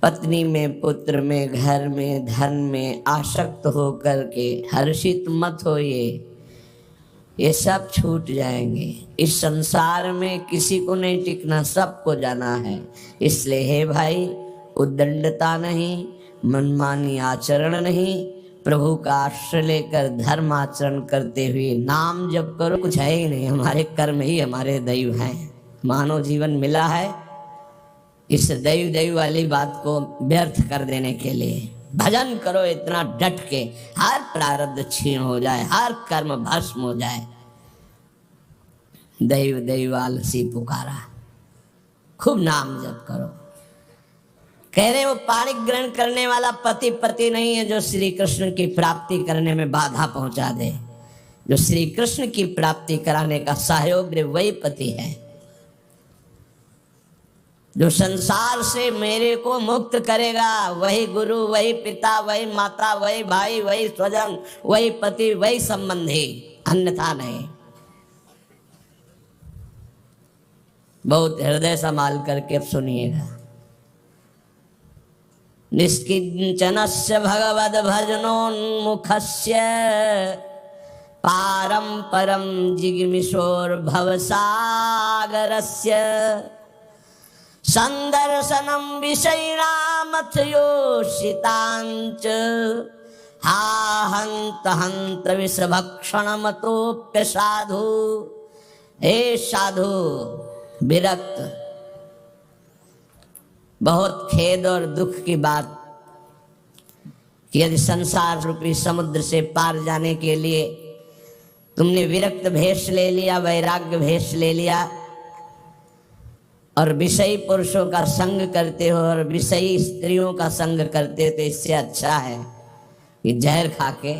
पत्नी में, पुत्र में, घर में, धन में आसक्त हो करके हर्षित मत होइए, ये सब छूट जाएंगे। इस संसार में किसी को नहीं टिकना, सबको जाना है। इसलिए हे भाई, उद्दंडता नहीं, मनमानी आचरण नहीं, प्रभु का आश्रय लेकर धर्म आचरण करते हुए नाम जप करो। कुछ है ही नहीं, हमारे कर्म ही हमारे दैव हैं। मानव जीवन मिला है इस दैव वाली बात को व्यर्थ कर देने के लिए। भजन करो इतना डट के, हर प्रारब्ध क्षीण हो जाए, हर कर्म भस्म हो जाए। दैव आलसी पुकारा, खूब नाम जप करो। कह रहे वो पाणी ग्रहण करने वाला पति नहीं है जो श्री कृष्ण की प्राप्ति करने में बाधा पहुंचा दे। जो श्री कृष्ण की प्राप्ति कराने का सहयोग दे वही पति है। जो संसार से मेरे को मुक्त करेगा वही गुरु, वही पिता, वही माता, वही भाई, वही स्वजन, वही पति, वही संबंधी, अन्यथा नहीं। बहुत हृदय संभाल करके अब सुनिएगा। निष्किंचनस्य भगवद भजनोन्मुखस्य पारं परं जिगमिषोर्भवसागरस्य संदर्शनं विषयिणामथ योषितांच हा हंत हंत विषभक्षणमतोप्य साधु। हे साधु विरक्त, बहुत खेद और दुख की बात कि यदि संसार रूपी समुद्र से पार जाने के लिए तुमने विरक्त भेष ले लिया, वैराग्य भेष ले लिया और विषयी पुरुषों का संग करते हो और विषयी स्त्रियों का संग करते हो, तो इससे अच्छा है कि जहर खा के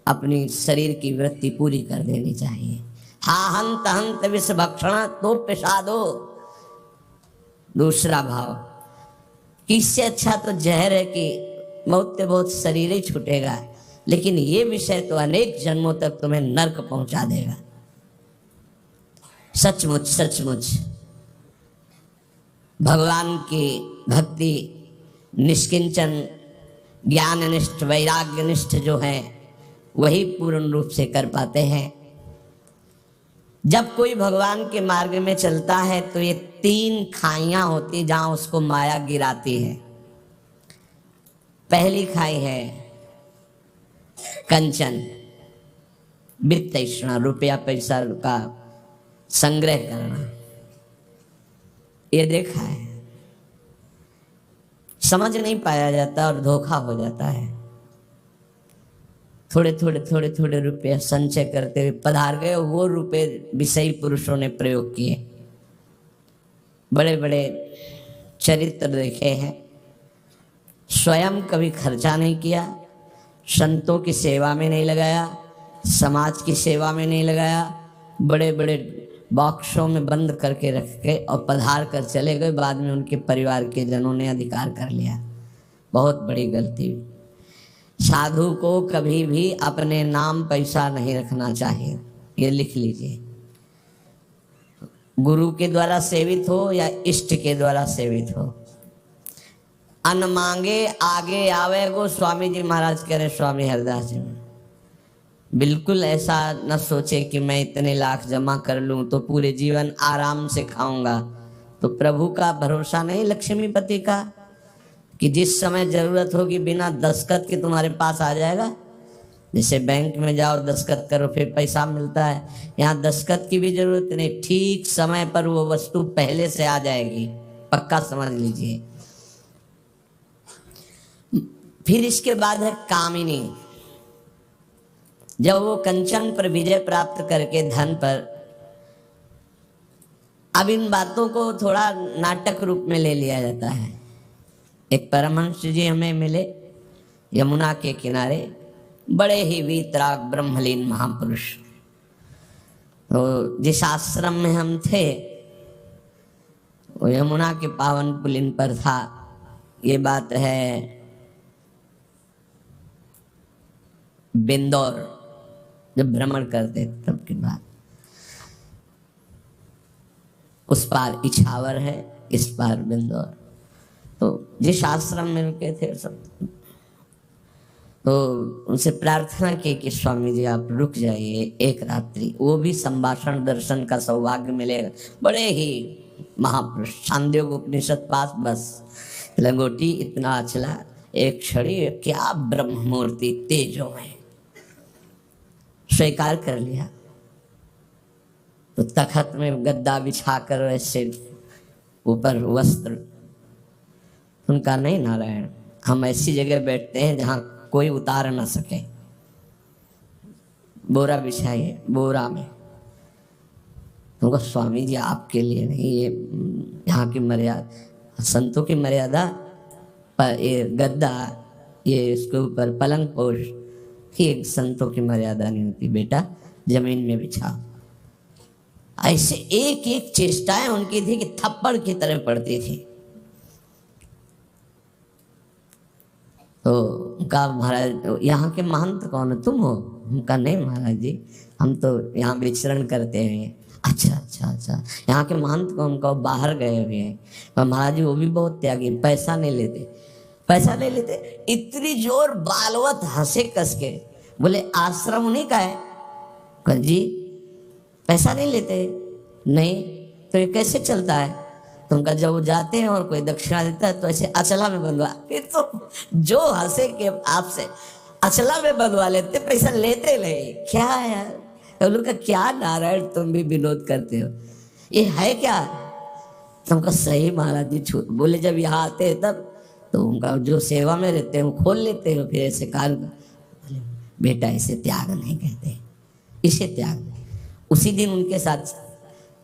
अपनी शरीर की वृत्ति पूरी कर देनी चाहिए। हा हंत हंत विष भक्षण तो पिसादो। दूसरा भाव, इससे अच्छा तो जहर है कि मौत से बहुत शरीर ही छूटेगा, लेकिन ये विषय तो अनेक जन्मों तक तुम्हें नरक पहुंचा देगा। सचमुच सचमुच भगवान की भक्ति निष्किंचन ज्ञाननिष्ठ वैराग्यनिष्ठ जो है वही पूर्ण रूप से कर पाते हैं। जब कोई भगवान के मार्ग में चलता है तो ये 3 खाइयां होती जहां उसको माया गिराती है। पहली खाई है कंचन, वित्त तृष्णा, रुपया पैसा का संग्रह करना। ये देखा है, समझ नहीं पाया जाता और धोखा हो जाता है। थोड़े थोड़े रुपये संचय करते हुए पधार गए, वो रुपये विषयी पुरुषों ने प्रयोग किए। बड़े बड़े चरित्र देखे हैं, स्वयं कभी खर्चा नहीं किया, संतों की सेवा में नहीं लगाया, समाज की सेवा में नहीं लगाया, बड़े बड़े बॉक्सों में बंद करके रख के और पधार कर चले गए। बाद में उनके परिवार के जनों ने अधिकार कर लिया। बहुत बड़ी गलती। साधु को कभी भी अपने नाम पैसा नहीं रखना चाहिए, ये लिख लीजिए। गुरु के द्वारा सेवित हो या इष्ट के द्वारा सेवित हो, अन मांगे आगे आवे गो, स्वामी जी महाराज कह रहे, स्वामी हरदास जी में। बिल्कुल ऐसा न सोचे कि मैं इतने लाख जमा कर लूं तो पूरे जीवन आराम से खाऊंगा। तो प्रभु का भरोसा नहीं लक्ष्मीपति का कि जिस समय जरूरत होगी बिना दस्तखत के तुम्हारे पास आ जाएगा। जैसे बैंक में जाओ दस्तखत करो फिर पैसा मिलता है, यहाँ दस्तखत की भी जरूरत नहीं, ठीक समय पर वो वस्तु पहले से आ जाएगी, पक्का समझ लीजिए। फिर इसके बाद है कामिनी। जब वो कंचन पर विजय प्राप्त करके धन पर, अब इन बातों को थोड़ा नाटक रूप में ले लिया जाता है। एक परमहंस जी हमें मिले यमुना के किनारे, बड़े ही वीतराग ब्रह्मलीन महापुरुष। तो जिस आश्रम में हम थे वो यमुना के पावन पुलिन पर था। ये बात है बिंदौर, जब भ्रमण करते तब की बात। उस पार इछावर है, इस पार बिंदौर। तो जिस आश्रम में रुके थे सब, तो उनसे प्रार्थना की कि स्वामी जी आप रुक जाइए एक रात्रि, वो भी संभाषण दर्शन का सौभाग्य मिलेगा। बड़े ही महापुरुष, छांदोग्य उपनिषद पास, बस लंगोटी इतना अचला, एक छड़ी, क्या ब्रह्म मूर्ति तेजो में, स्वीकार कर लिया। तो तखत में गद्दा बिछाकर वैसे ऊपर वस्त्र, उनका नहीं नारायण, हम ऐसी जगह बैठते हैं जहाँ कोई उतार ना सके, बोरा बिछाइए, बोरा में। तुमको स्वामी जी आपके लिए नहीं, ये यहाँ की मर्यादा, संतों की मर्यादा, पर ये गद्दा, ये इसके ऊपर पलंग पोष, ये संतों की मर्यादा नहीं होती बेटा, जमीन में बिछाओ। ऐसे एक एक चेष्टाएं उनकी थी कि थप्पड़ की तरह पड़ती थी। तो उनका महाराज, यहाँ के महंत कौन है, तुम हो? उनका नहीं महाराज जी, हम तो यहाँ विचरण करते हैं। अच्छा अच्छा अच्छा, यहाँ के महंत कौन? उनका बाहर गए हुए हैं। और महाराज जी वो भी बहुत त्यागी, पैसा नहीं लेते, पैसा नहीं लेते। इतनी जोर बालवत हंसे कस के, बोले आश्रम उन्हीं का है? कह जी पैसा नहीं लेते। नहीं तो ये कैसे चलता है? तो उनका जब वो जाते हैं और कोई दक्षिणा देता है तो ऐसे अचला में बंधवा, फिर तो जो हंसे के आपसे अचला में बंधवा लेते, पैसा लेते नहीं। क्या है यार, तो उनका क्या नारायण तुम भी विनोद करते हो, ये है क्या? तुमको सही महाराज जी छूट बोले, जब यहाँ आते हैं तब तो उनका जो सेवा में रहते हैं वो खोल लेते हैं, फिर ऐसे कार बेटा इसे त्याग नहीं कहते, इसे त्याग। उसी दिन उनके साथ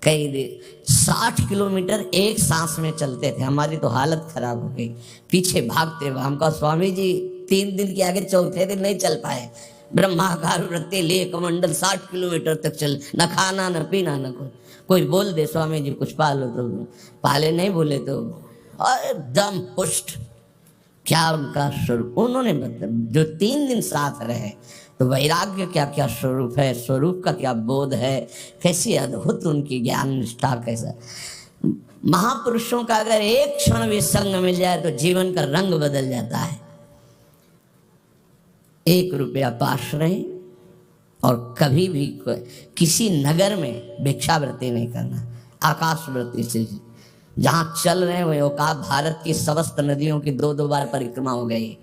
कई 60 किलोमीटर एक सांस में चलते थे। हमारी तो हालत खराब हो गई, पीछे भागते हुए। हमका स्वामी जी 3 दिन के आगे, चौथे दिन नहीं चल पाए। ब्रह्माकार वृत्ति लिए कमंडल 60 किलोमीटर तक चल, न खाना न पीना न कोई बोल दे स्वामी जी कुछ पालो तो पाले, नहीं बोले तो एकदम पुष्ट। क्या उनका स्वरूप, उन्होंने मतलब जो 3 दिन साथ रहे, तो वैराग्य क्या क्या स्वरूप है, स्वरूप का क्या बोध है, कैसी अद्भुत उनकी ज्ञान निष्ठा, कैसा। महापुरुषों का अगर एक क्षण भी संग मिल जाए तो जीवन का रंग बदल जाता है। 1 रुपया पास रहे और कभी भी किसी नगर में भिक्षावृत्ति नहीं करना, आकाशवृत्ति से जहाँ चल रहे हैं वो का भारत की समस्त नदियों की 2-2 बार परिक्रमा हो गई।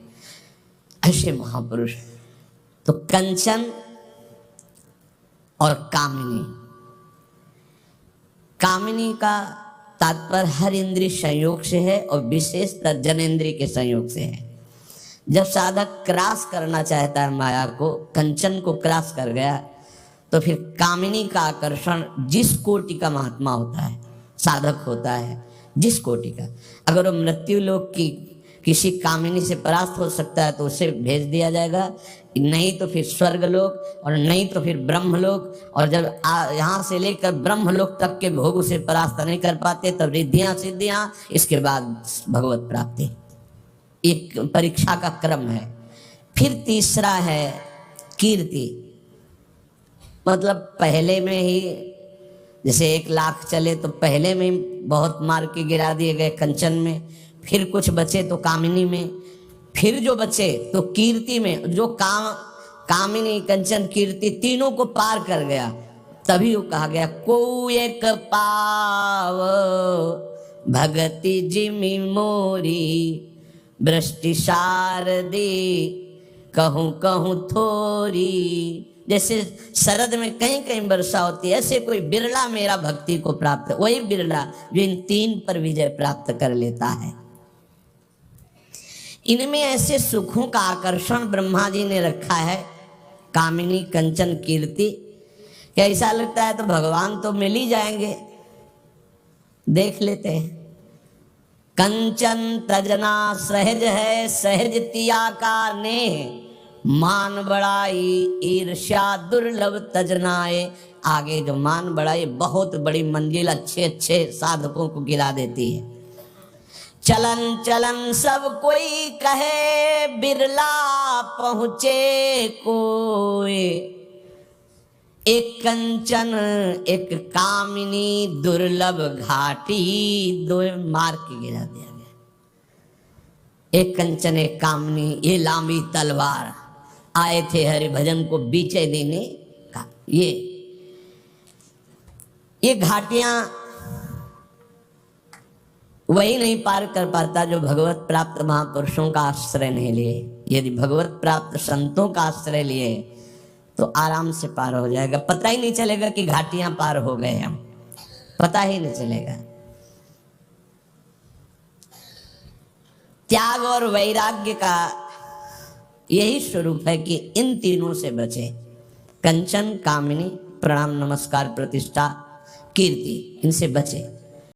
ऐसे महापुरुष। तो कंचन और कामिनी, कामिनी का तात्पर्य हर इंद्रिय संयोग से है और विशेषतर जनेंद्रिय के संयोग से है। जब साधक क्रॉस करना चाहता है माया को, कंचन को क्रॉस कर गया, तो फिर कामिनी का आकर्षण, जिस कोटि का महात्मा होता है, साधक होता है, जिस कोटि का, अगर वो मृत्यु लोक की किसी कामिनी से परास्त हो सकता है तो उसे भेज दिया जाएगा, नहीं तो फिर स्वर्ग लोक, और नहीं तो फिर ब्रह्म लोक। और जब यहाँ से लेकर ब्रह्म लोक तक के भोग उसे परास्त नहीं कर पाते, तब रिद्धियाँ सिद्धियाँ, इसके बाद भगवत प्राप्ति। एक परीक्षा का क्रम है। फिर तीसरा है कीर्ति, मतलब पहले में ही जैसे 1 लाख चले तो पहले में बहुत मार के गिरा दिए गए कंचन में, फिर कुछ बचे तो कामिनी में, फिर जो बचे तो कीर्ति में। जो कामिनी कंचन कीर्ति तीनों को पार कर गया, तभी वो कहा गया को एक पाव भगति जिमि मोरी, वृष्टि शारदी कहूँ कहूँ थोरी। जैसे शरद में कहीं कहीं वर्षा होती है, ऐसे कोई बिरला मेरा भक्ति को प्राप्त, वही बिरला जो इन 3 पर विजय प्राप्त कर लेता है। इनमें ऐसे सुखों का आकर्षण ब्रह्मा जी ने रखा है, कामिनी कंचन कीर्ति। क्या ऐसा लगता है तो भगवान तो मिल ही जाएंगे, देख लेते हैं। कंचन तजना सहज है, सहज तिया का नेह, मान बड़ाई ईर्ष्या दुर्लभ तजनाए। आगे जो मान बड़ाई बहुत बड़ी मंजिल अच्छे अच्छे साधकों को गिरा देती है। चलन चलन सब कोई कहे, बिरला पहुँचे कोई। एक कंचन एक कामिनी दुर्लभ घाटी, 2 मार के गिरा दिया गया। एक कंचन एक कामनी ये लांबी तलवार, आए थे हरि भजन को बीचे देने का। ये घाटियां वही नहीं पार कर पाता जो भगवत प्राप्त महापुरुषों का आश्रय नहीं लिए। यदि भगवत प्राप्त संतों का आश्रय लिए तो आराम से पार हो जाएगा, पता ही नहीं चलेगा कि घाटियां पार हो गए हम, पता ही नहीं चलेगा। त्याग और वैराग्य का यही स्वरूप है कि इन तीनों से बचे, कंचन कामिनी प्रणाम नमस्कार प्रतिष्ठा कीर्ति, इनसे बचे।